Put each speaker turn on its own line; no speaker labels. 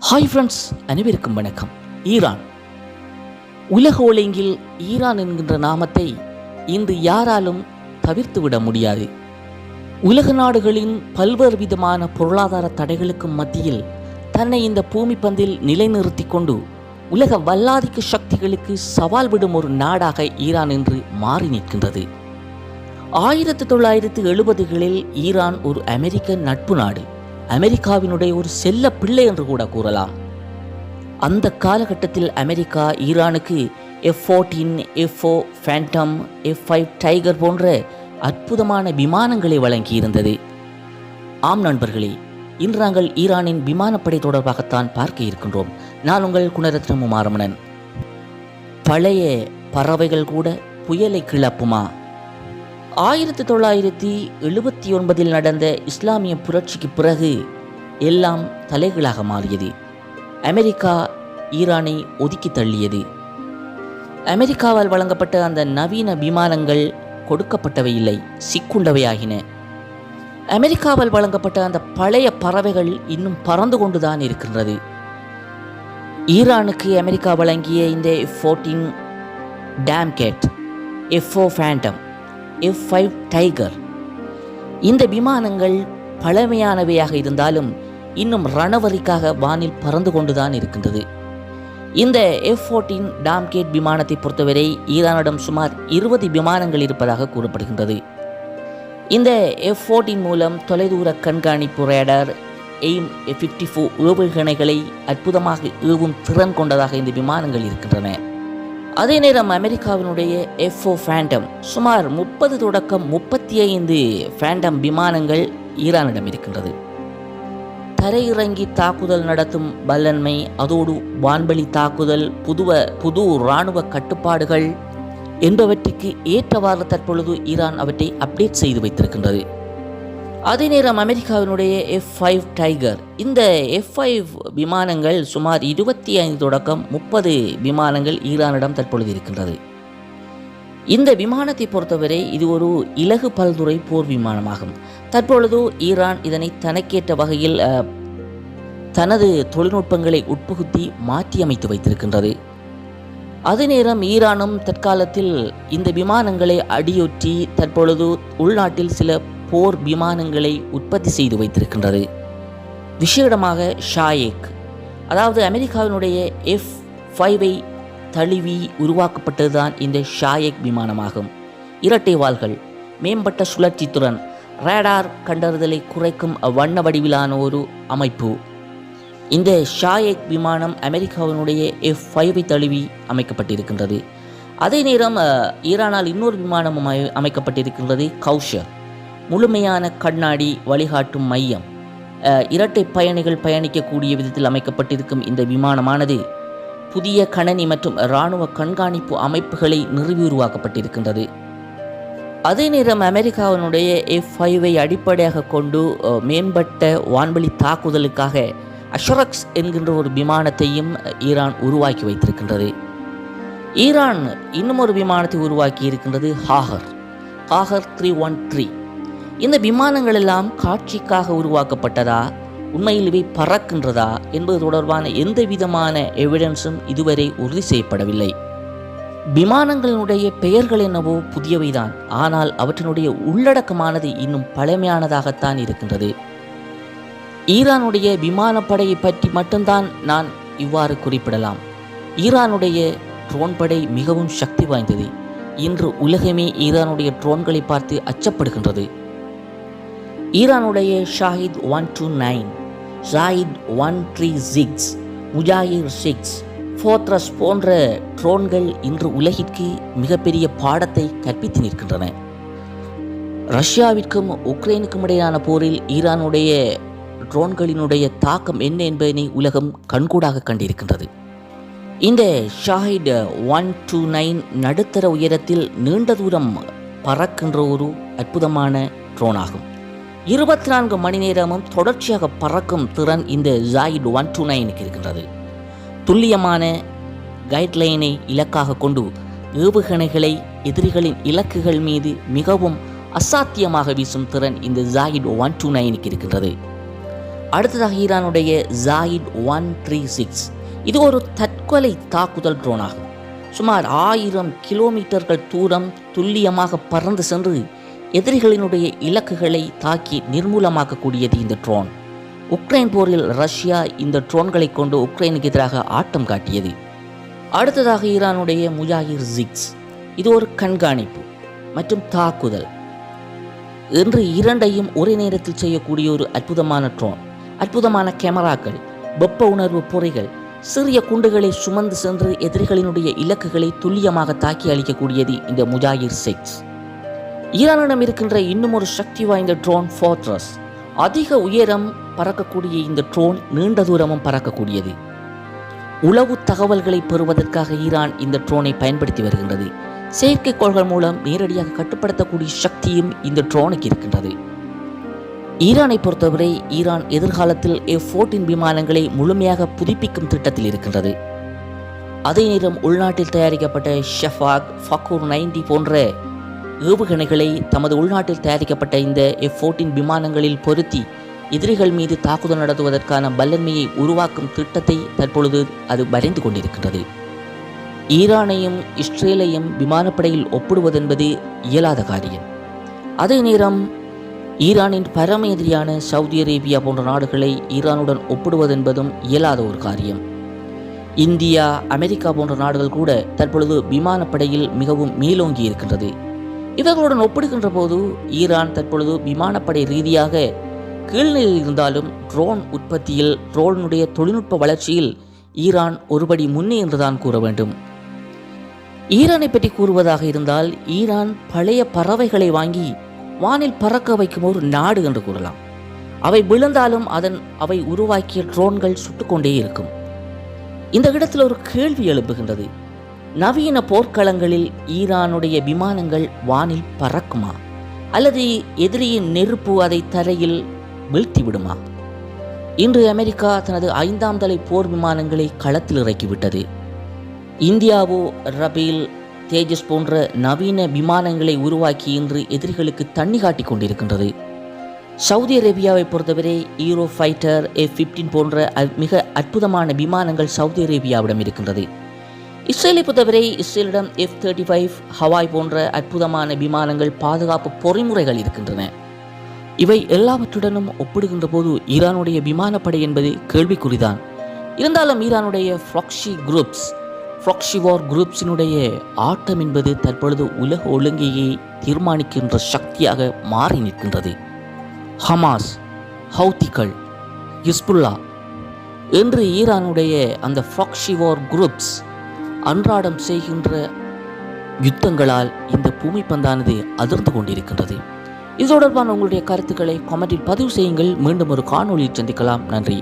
Hi friends, அனைவருக்கும் வணக்கம். Iran உலக ஒழுங்கில் ஈரான் என்கின்ற நாமத்தை இன்று யாராலும் தவிர்த்துவிட முடியாது. உலக நாடுகளின் பல்வேறு விதமான பொருளாதார தடைகளுக்கு மத்தியில் தன்னை இந்த பூமி பந்தில் நிலைநிறுத்தி கொண்டு உலக வல்லாதிக்க சக்திகளுக்கு சவால் விடும் ஒரு நாடாக ஈரான் என்று மாறி நிற்கின்றது. 1970களில் ஈரான் ஒரு அமெரிக்க நட்பு நாடு, அமெரிக்காவினுடைய ஒரு செல்ல பிள்ளை என்று கூட கூறலாம். அந்த காலகட்டத்தில் அமெரிக்கா ஈரானுக்கு F-14, F-4 Phantom, F-5 tiger போன்ற அற்புதமான விமானங்களை வழங்கியிருந்தது. ஆம் நண்பர்களே, இன்று நாங்கள் ஈரானின் விமானப்படை தொடர்பாகத்தான் பார்க்க இருக்கின்றோம். நான் உங்கள் குணரத்னம் உமாரமணன். பழைய பறவைகள் கூட புயலை கிளப்புமா? 1979 நடந்த இஸ்லாமிய புரட்சிக்கு பிறகு எல்லாம் தலைகளாக மாறியது. அமெரிக்கா ஈரானை ஒதுக்கி தள்ளியது. அமெரிக்காவால் வழங்கப்பட்ட அந்த நவீன விமானங்கள் கொடுக்கப்பட்டவை இல்லை, சிக்குண்டவையாகின. அமெரிக்காவால் வழங்கப்பட்ட அந்த பழைய பறவைகள் இன்னும் பறந்து கொண்டுதான் இருக்கின்றது. ஈரானுக்கு அமெரிக்கா வழங்கிய இந்த F-14 டேம்கேட், F-4 Phantom, F-5 tiger, இந்த விமானங்கள் பழமையானவையாக இருந்தாலும் இன்னும் ரணவரிக்காக வானில் பறந்து கொண்டுதான் இருக்கின்றது. இந்த F-14 டாம்கேட் விமானத்தை பொறுத்தவரை ஈரானிடம் சுமார் 20 விமானங்கள் இருப்பதாக கூறப்படுகின்றது. இந்த F-14 மூலம் தொலைதூர கண்காணிப்பு ரேடார், AIM-54 ஏவுகணைகளை அற்புதமாக ஏவும் திறன் கொண்டதாக இந்த விமானங்கள் இருக்கின்றன. அதே நேரம் அமெரிக்காவினுடைய F-4 ஃபேண்டம் சுமார் 30 தொடக்கம் 35 ஃபேண்டம் விமானங்கள் ஈரானிடம் இருக்கின்றது. தரையிறங்கி தாக்குதல் நடத்தும் வல்லன்மை, அதோடு வான்வெளி தாக்குதல், புது இராணுவ கட்டுப்பாடுகள் என்பவற்றுக்கு ஏற்றவாறு தற்பொழுது ஈரான் அவற்றை அப்டேட் செய்து வைத்திருக்கின்றது. அதே நேரம் அமெரிக்காவினுடைய F-5 டைகர், இந்த F-5 விமானங்கள் சுமார் 25 தொடக்கம் 30 விமானங்கள் ஈரானிடம் தற்பொழுது இருக்கின்றது. இந்த விமானத்தை பொறுத்தவரை இது ஒரு இலகு பல்துறை போர் விமானமாகும். தற்பொழுது ஈரான் இதனை தனக்கேற்ற வகையில் தனது தொழில்நுட்பங்களை உட்புகுத்தி மாற்றியமைத்து வைத்திருக்கின்றது. அதே நேரம் ஈரானும் தற்காலத்தில் இந்த விமானங்களை அடியொற்றி தற்பொழுது உள்நாட்டில் சில போர் விமானங்களை உற்பத்தி செய்து வைத்திருக்கின்றது. விசேடமாக ஷாயேக், அதாவது அமெரிக்காவினுடைய F-5 தழுவி உருவாக்கப்பட்டதுதான் இந்த ஷாயேக் விமானமாகும். இரட்டை வாள்கள், மேம்பட்ட சுழற்சி திறன், ரேடார் கண்டறிதலை குறைக்கும் வண்ண வடிவிலான ஒரு அமைப்பு. இந்த ஷாயேக் விமானம் அமெரிக்காவினுடைய F-5 தழுவி அமைக்கப்பட்டிருக்கின்றது. அதே நேரம் ஈரானால் இன்னொரு விமானமும் அமைக்கப்பட்டிருக்கின்றது, கௌஷர். முழுமையான கண்ணாடி வழிகாட்டும் மையம், இரட்டை பயணிகள் பயணிக்கக்கூடிய விதத்தில் அமைக்கப்பட்டிருக்கும் இந்த விமானமானது புதிய கணனி மற்றும் இராணுவ கண்காணிப்பு அமைப்புகளை நிறுவி உருவாக்கப்பட்டிருக்கின்றது. அதே நேரம் அமெரிக்காவினுடைய F-5 அடிப்படையாக கொண்டு மேம்பட்ட வான்வெளி தாக்குதலுக்காக அஷரக்ஸ் என்கின்ற ஒரு விமானத்தையும் ஈரான் உருவாக்கி வைத்திருக்கின்றது. ஈரான் இன்னும் ஒரு விமானத்தை உருவாக்கி இருக்கின்றது, ஹாகர் 313. இந்த விமானங்கள் எல்லாம் காட்சிக்காக உருவாக்கப்பட்டதா, உண்மையில் இவை பறக்கின்றதா என்பது தொடர்பான எந்த விதமான எவிடன்ஸும் இதுவரை உறுதி செய்யப்படவில்லை. விமானங்களினுடைய பெயர்கள் என்னவோ புதியவைதான், ஆனால் அவற்றினுடைய உள்ளடக்கமானது இன்னும் பழமையானதாகத்தான் இருக்கின்றது. ஈரானுடைய விமானப்படையை பற்றி மட்டும்தான் நான் இவ்வாறு குறிப்பிடலாம். ஈரானுடைய ட்ரோன் படை மிகவும் சக்தி வாய்ந்தது. இன்று உலகமே ஈரானுடைய ட்ரோன்களை பார்த்து அச்சப்படுகின்றது. ஈரானுடைய ஷாஹித் 129, ஷாஹித் 136, முஜாஹிர் 6, ஃபோர்ட்ரஸ் போன்ற ட்ரோன்கள் இன்று உலகிற்கு மிகப்பெரிய பாடத்தை கற்பித்து நிற்கின்றன. ரஷ்யாவிற்கும் உக்ரைனுக்கும் இடையிலான போரில் ஈரானுடைய ட்ரோன்களினுடைய தாக்கம் என்ன என்பதனை உலகம் கண்கூடாக கண்டிருக்கின்றது. இந்த ஷாஹித் 129 நடுத்தர உயரத்தில் நீண்ட தூரம் பறக்கின்ற ஒரு அற்புதமான ட்ரோன் ஆகும். 24 மணி நேரமும் தொடர்ச்சியாக பறக்கும் திறன் இந்த ஷாஹித் 129க்கு இருக்கின்றது. துல்லியமான கைட்லைனை இலக்காக கொண்டு ஏவுகணைகளை எதிரிகளின் இலக்குகள் மீது மிகவும் அசாத்தியமாக வீசும் திறன் இந்த ஷாஹித் 129க்கு இருக்கின்றது. அடுத்ததாக ஈரானுடைய ஜாயிட் 136. இது ஒரு தற்கொலை தாக்குதல் ட்ரோன் ஆகும். சுமார் 1000 கிலோமீட்டர்கள் தூரம் துல்லியமாக பறந்து சென்று எதிரிகளினுடைய இலக்குகளை தாக்கி நிர்மூலமாக்கக்கூடியது இந்த ட்ரோன். உக்ரைன் போரில் ரஷ்யா இந்த ட்ரோன்களை கொண்டு உக்ரைனுக்கு எதிராக ஆட்டம் காட்டியது. அடுத்ததாக ஈரானுடைய முஜாஹிர் 6. இது ஒரு கண்காணிப்பு மற்றும் தாக்குதல் என்று இரண்டையும் ஒரே நேரத்தில் செய்யக்கூடிய ஒரு அற்புதமான ட்ரோன். அற்புதமான கேமராக்கள், வெப்ப உணர்வு பொறிகள், சிறிய குண்டுகளை சுமந்து சென்று எதிரிகளினுடைய இலக்குகளை துல்லியமாக தாக்கி அளிக்கக்கூடியது இந்த முஜாஹிர் 6. ஈரானிடம் இருக்கின்ற இன்னும் ஒரு சக்தி வாய்ந்த ட்ரோன் ஃபோர்ட்ரஸ். அதிக உயரம் பறக்கக்கூடிய இந்த ட்ரோன் நீண்ட தூரமும் பறக்கக்கூடியது. உளவு தகவல்களை பெறுவதற்காக ஈரான் இந்த ட்ரோனை பயன்படுத்தி வருகின்றது. செயற்கைக்கோள்கள் மூலம் நேரடியாக கட்டுப்படுத்தக்கூடிய சக்தியும் இந்த ட்ரோனுக்கு இருக்கின்றது. ஈரானை பொறுத்தவரை ஈரான் எதிர்காலத்தில் F-14 விமானங்களை முழுமையாக புதுப்பிக்கும் திட்டத்தில் இருக்கின்றது. அதே நேரம் உள்நாட்டில் தயாரிக்கப்பட்ட ஷஃபாக், ஃபக்கூர் 90 போன்ற ஏவுகணைகளை தமது உள்நாட்டில் தயாரிக்கப்பட்ட இந்த F-14 விமானங்களில் பொருத்தி எதிரிகள் மீது தாக்குதல் நடத்துவதற்கான வல்லமையை உருவாக்கும் திட்டத்தை தற்பொழுது அது வரைந்து கொண்டிருக்கின்றது. ஈரானையும் இஸ்ரேலையும் விமானப்படையில் ஒப்பிடுவதென்பது இயலாத காரியம். அதே நேரம் ஈரானின் பரம எதிரியான சவுதி அரேபியா போன்ற நாடுகளை ஈரானுடன் ஒப்பிடுவதென்பதும் இயலாத ஒரு காரியம். இந்தியா, அமெரிக்கா போன்ற நாடுகள் கூட தற்பொழுது விமானப்படையில் மிகவும் மேலோங்கி இருக்கின்றது. இவர்களுடன் ஒப்பிடுகின்ற போது ஈரான் தற்பொழுது விமானப்படை ரீதியாக கீழ்நிலையில் இருந்தாலும் ட்ரோன் உற்பத்தியில், ட்ரோனுடைய தொழில்நுட்ப வளர்ச்சியில் ஈரான் ஒருபடி முன்னே என்றுதான் கூற வேண்டும். ஈரானை பற்றி கூறுவதாக இருந்தால் ஈரான் பழைய பறவைகளை வாங்கி வானில் பறக்க வைக்கும் ஒரு நாடு என்று கூறலாம். அவை விழுந்தாலும் அவை உருவாக்கிய ட்ரோன்கள் சுட்டுக்கொண்டே இருக்கும். இந்த இடத்தில் ஒரு கேள்வி எழுப்புகின்றது. நவீன போர்க்களங்களில் ஈரானுடைய விமானங்கள் வானில் பறக்குமா, அல்லது எதிரியின் நெருப்பு அதை தரையில் வீழ்த்தி விடுமா? இன்று அமெரிக்கா தனது 5ஆம் தலை போர் விமானங்களை களத்தில் இறக்கிவிட்டது. இந்தியாவோ ரபேல், தேஜஸ் போன்ற நவீன விமானங்களை உருவாக்கி இன்று எதிரிகளுக்கு தண்ணி காட்டி கொண்டிருக்கின்றது. சவுதி அரேபியாவை பொறுத்தவரை ஈரோ ஃபைட்டர், F-15 போன்ற மிக அற்புதமான விமானங்கள் சவுதி அரேபியாவிடம் இருக்கின்றது. இஸ்ரேலை பொறுத்தவரை இஸ்ரேலிடம் F-35, ஹவாய் போன்ற அற்புதமான விமானங்கள், பாதுகாப்பு பொறிமுறைகள் இருக்கின்றன. இவை எல்லாவற்றுடனும் ஒப்பிடுகின்ற போது ஈரானுடைய விமானப்படை என்பது கேள்விக்குறிதான். இருந்தாலும் ஈரானுடைய ப்ராக்ஸி வார் குரூப்ஸினுடைய ஆட்டம் என்பது தற்பொழுது உலக ஒழுங்கையை தீர்மானிக்கின்ற சக்தியாக மாறி நிற்கின்றது. ஹமாஸ், ஹவுத்திகள், ஹிஸ்புல்லா என்று ஈரானுடைய அந்த ப்ராக்ஸி வார் குரூப்ஸ் அன்றாடம் செய்கின்ற யுத்தங்களால் இந்த பூமி பந்தானது அதிர்ந்து கொண்டிருக்கின்றது. இது தொடர்பான உங்களுடைய கருத்துக்களை கமெண்டில் பதிவு செய்யுங்கள். மீண்டும் ஒரு காணொளியில் சந்திக்கலாம். நன்றி.